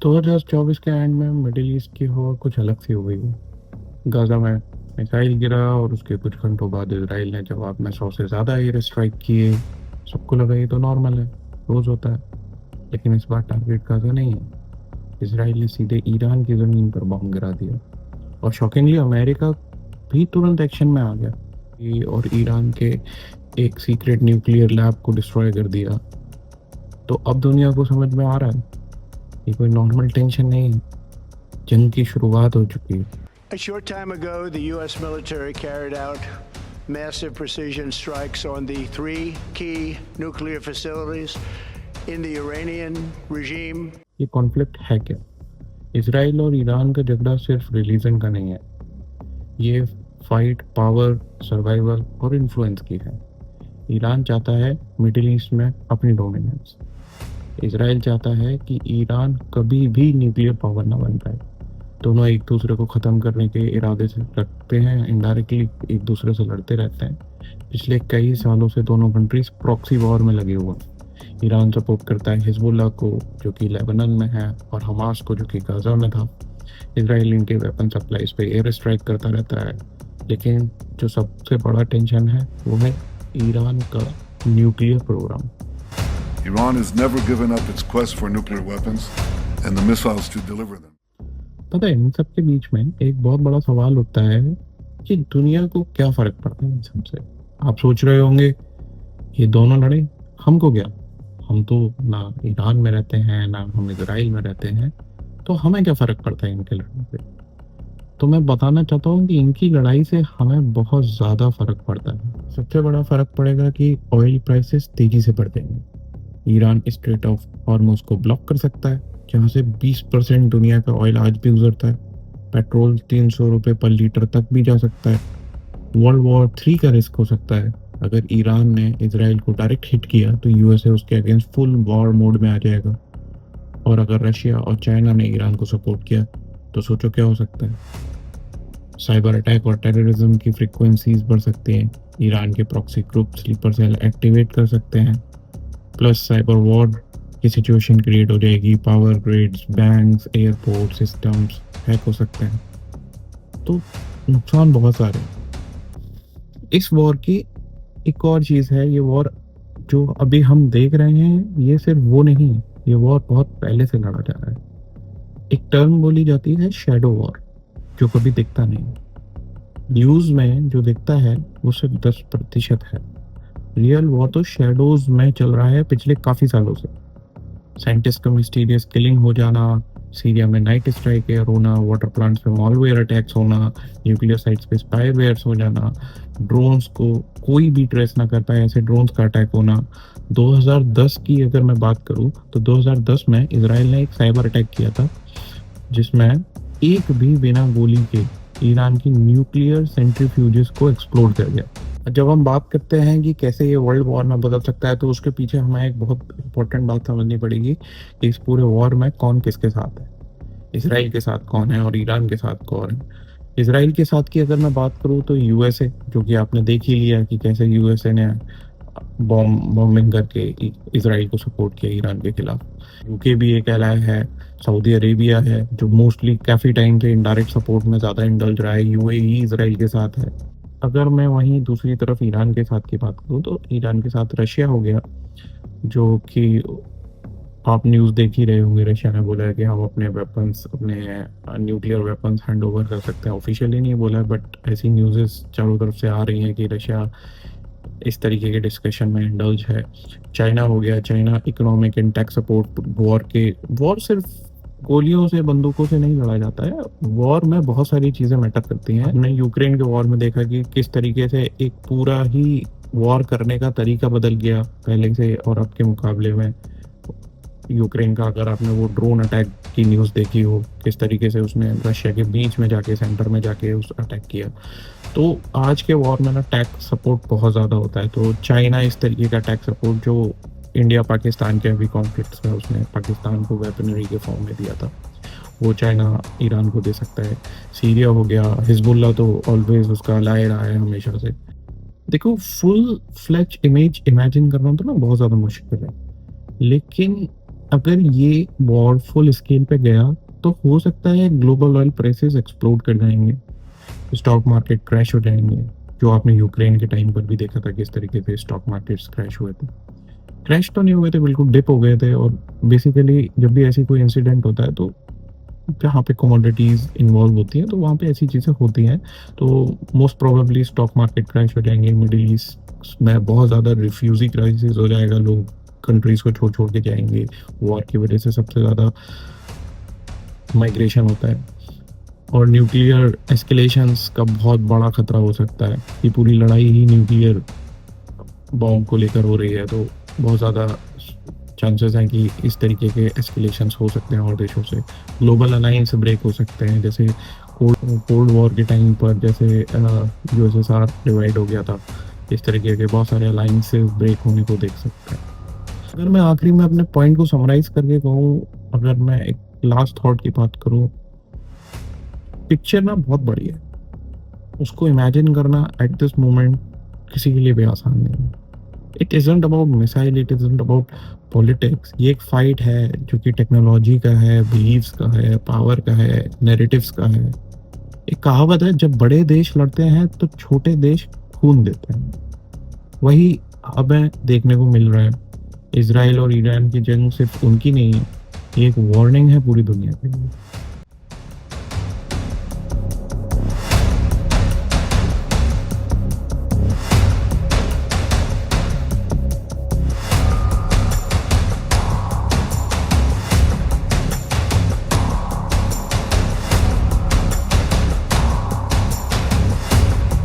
2024 के एंड में middle east की हवा कुछ अलग सी हो गई है। गाजा में मिसाइल गिरा और उसके कुछ घंटों बाद इसराइल ने जवाब में 100 से ज़्यादा एयर स्ट्राइक किए। सबको लगा ये तो नॉर्मल है, रोज़ होता है। लेकिन इस बार टारगेट गाजा नहीं है, इसराइल ने सीधे ईरान की ज़मीन पर बॉम्ब गिरा दिया। और शॉकिंगली अमेरिका भी तुरंत एक्शन में आ गया और ईरान के एक सीक्रेट न्यूक्लियर लैब को डिस्ट्रॉय कर दिया। तो अब दुनिया को समझ में आ रहा है ये कोई नॉर्मल टेंशन नहीं है, जंग की शुरुआत हो चुकी है। A short time ago, the U.S. military carried out massive precision strikes on the three key nuclear facilities in the Iranian regime. ये कॉन्फ्लिक्ट है क्या? इसराइल और ईरान का झगड़ा सिर्फ रिलीजन का नहीं है, ये फाइट पावर, सर्वाइवल और इन्फ्लुएंस की है। ईरान चाहता है मिडिल ईस्ट में अपनी डोमिनेंस। इसराइल चाहता है कि ईरान कभी भी न्यूक्लियर पावर ना बन पाए। दोनों एक दूसरे को ख़त्म करने के इरादे से रखते हैं, इनडायरेक्टली एक दूसरे से लड़ते रहते हैं। पिछले कई सालों से दोनों कंट्रीज प्रॉक्सी वॉर में लगे हुए हैं। ईरान सपोर्ट करता है हिजबुल्ला को जो कि लेबनान में है और हमास को जो कि गाजा में था। इसराइल इनके वेपन सप्लाईज पे एयर स्ट्राइक करता रहता है। लेकिन जो सबसे बड़ा टेंशन है वो है ईरान का nuclear programme. Iran has never given up its quest for nuclear weapons and the missiles to deliver them. पता है इन सब के बीच में एक बहुत बड़ा सवाल उठता है कि दुनिया को क्या फर्क पड़ता है इन सबसे। आप सोच रहे होंगे ये दोनों लड़े, हमको क्या? हम तो ना ईरान में रहते हैं ना हम इजराइल में रहते हैं, तो हमें क्या फर्क पड़ता है इनके लड़ने से? तो मैं बताना चाहता हूँ कि इनकी लड़ाई से हमें बहुत ज़्यादा फर्क पड़ता है। सबसे बड़ा फर्क पड़ेगा कि ऑयल प्राइसेस तेजी से बढ़ जाएंगे। ईरान स्ट्रेट ऑफ हॉर्मुज़ को ब्लॉक कर सकता है, जहाँ से 20% दुनिया का ऑयल आज भी गुजरता है। पेट्रोल 300 रुपये पर लीटर तक भी जा सकता है। वर्ल्ड वॉर 3 का रिस्क हो सकता है। अगर ईरान ने इजराइल को डायरेक्ट हिट किया तो यूएसए उसके अगेंस्ट फुल वॉर मोड में आ जाएगा। और अगर रशिया और चाइना ने ईरान को सपोर्ट किया तो सोचो क्या हो सकता है। साइबर अटैक और टेररिज्म की फ्रिक्वेंसीज बढ़ सकती हैं। ईरान के proxy group sleeper cell activate कर सकते हैं। प्लस साइबर वॉर की सिचुएशन क्रिएट हो जाएगी। Power grids, banks, airport systems hack हो सकते हैं। तो नुकसान बहुत सारे हैं। इस वॉर की एक और चीज़ है, ये वॉर जो अभी हम देख रहे हैं ये सिर्फ वो नहीं, ये वॉर बहुत पहले से लड़ा जा रहा है। एक टर्म बोली जाती है शैडो वॉर, जो कभी दिखता नहीं। न्यूज़ में जो दिखता है वो सिर्फ 10% है। रियल वॉर तो शैडोज में चल रहा है पिछले काफ़ी सालों से। साइंटिस्ट का मिस्टीरियस किलिंग हो जाना, सीरिया में नाइट स्ट्राइक एयर होना, वाटर प्लांट्स पे मॉलवेयर अटैक्स होना, न्यूक्लियर साइट्स पे स्पाईवेयर्स हो जाना, ड्रोन्स को कोई भी ट्रेस ना कर पाए ऐसे ड्रोन्स का अटैक होना। 2010 की अगर मैं बात करूं तो 2010 में इसराइल ने एक साइबर अटैक किया था जिसमें एक भी बिना गोली के ईरान की न्यूक्लियर सेंट्रीफ्यूजेस को एक्सप्लोड कर गया। जब हम बात करते हैं कि कैसे ये वर्ल्ड वॉर में बदल सकता है तो उसके पीछे हमें एक बहुत इंपॉर्टेंट बात समझनी पड़ेगी कि इस पूरे वॉर में कौन किसके साथ है। इसराइल के साथ कौन है और ईरान के साथ कौन है। इसराइल के साथ की अगर मैं बात करूँ तो यूएसए, जो कि आपने देख ही लिया कि कैसे यूएसए ने बॉम्बिंग करके इसराइल को सपोर्ट किया ईरान के खिलाफ। यूके भी एक एलाय है। सऊदी अरेबिया है जो मोस्टली काफ़ी टाइम से इनडायरेक्ट सपोर्ट में ज़्यादा इंडल्ज रहा है। यूएई इसराइल के साथ है। अगर मैं वहीं दूसरी तरफ ईरान के साथ की बात करूँ तो ईरान के साथ रशिया हो गया, जो कि आप न्यूज़ देख ही रहे होंगे। रशिया ने बोला है कि हम अपने वेपन्स, अपने न्यूक्लियर वेपन्स हैंड ओवर कर सकते हैं। ऑफिशियली नहीं बोला बट ऐसी न्यूज़ेस चारों तरफ से आ रही हैं कि रशिया इस तरीके के डिस्कशन में इंडल्ज है। चाइना हो गया, China economic and tech support. War सिर्फ गोलियों से, बंदूकों से नहीं लड़ा जाता है। वॉर में बहुत सारी चीज़ें मैटर करती हैं। हमने यूक्रेन के वॉर में देखा कि किस तरीके से एक पूरा ही वॉर करने का तरीका बदल गया पहले से और अब के मुकाबले में। यूक्रेन का अगर आपने वो ड्रोन अटैक की न्यूज़ देखी हो, किस तरीके से उसने रशिया के बीच में जाके, सेंटर में जाके उस अटैक किया। तो आज के वॉर में ना टैक सपोर्ट बहुत ज़्यादा होता है। तो चाइना इस तरीके का टैक सपोर्ट जो इंडिया पाकिस्तान के अभी कॉन्फ्लिक्ट्स में उसने पाकिस्तान को वेपनरी के फॉर्म में दिया था, वो चाइना ईरान को दे सकता है। सीरिया हो गया, हिजबुल्ला तो ऑलवेज उसका अलाय रहा है हमेशा से। देखो फुल फ्लैच इमेज इमेजिन करना तो ना बहुत ज़्यादा मुश्किल है, लेकिन अगर ये वॉर फुल स्केल पे गया तो हो सकता है ग्लोबल ऑयल प्राइसेस एक्सप्लोड कर जाएंगे, स्टॉक मार्केट क्रैश हो जाएंगे, जो आपने यूक्रेन के टाइम पर भी देखा था किस तरीके से स्टॉक मार्केट्स क्रैश हुए थे। क्रैश तो नहीं हुए थे, बिल्कुल डिप हो गए थे। और बेसिकली जब भी ऐसी कोई इंसिडेंट होता है तो जहाँ पे कमोडिटीज़ इन्वॉल्व होती हैं तो वहाँ पे ऐसी चीज़ें होती हैं। तो most probably stock market crash हो जाएंगे, मिडिल ईस्ट में बहुत ज़्यादा रिफ्यूजी क्राइसिस हो जाएगा, लोग कंट्रीज़ को छोड़ छोड़ के जाएंगे। वॉर की वजह से सबसे ज़्यादा माइग्रेशन होता है, और न्यूक्लियर एस्केलेशंस का बहुत बड़ा खतरा हो सकता है। ये पूरी लड़ाई ही न्यूक्लियर बॉम्ब को लेकर हो रही है, तो बहुत ज़्यादा चांसेस हैं कि इस तरीके के एस्केलेशंस हो सकते हैं और देशों से। ग्लोबल अलायंस ब्रेक हो सकते हैं, जैसे कोल्ड वॉर के टाइम पर जैसे यूएसएसआर डिवाइड हो गया था, इस तरीके के बहुत सारे अलायंसेस ब्रेक होने को देख सकते हैं। अगर मैं आखिरी में अपने पॉइंट को समराइज करके कहूँ, अगर मैं एक लास्ट थॉट की बात करूँ, पिक्चर ना बहुत बड़ी है, उसको इमेजिन करना एट दिस मोमेंट किसी के लिए भी आसान नहीं है। It isn't about missile, it isn't about politics. ये एक फाइट है जो कि टेक्नोलॉजी का है, बिलीव्स का है, पावर का है, नैरेटिव्स का है। एक कहावत है, जब बड़े देश लड़ते हैं तो छोटे देश खून देते हैं। वही हमें देखने को मिल रहा है। इजराइल और ईरान की जंग सिर्फ उनकी नहीं है, ये एक वार्निंग है पूरी दुनिया के लिए।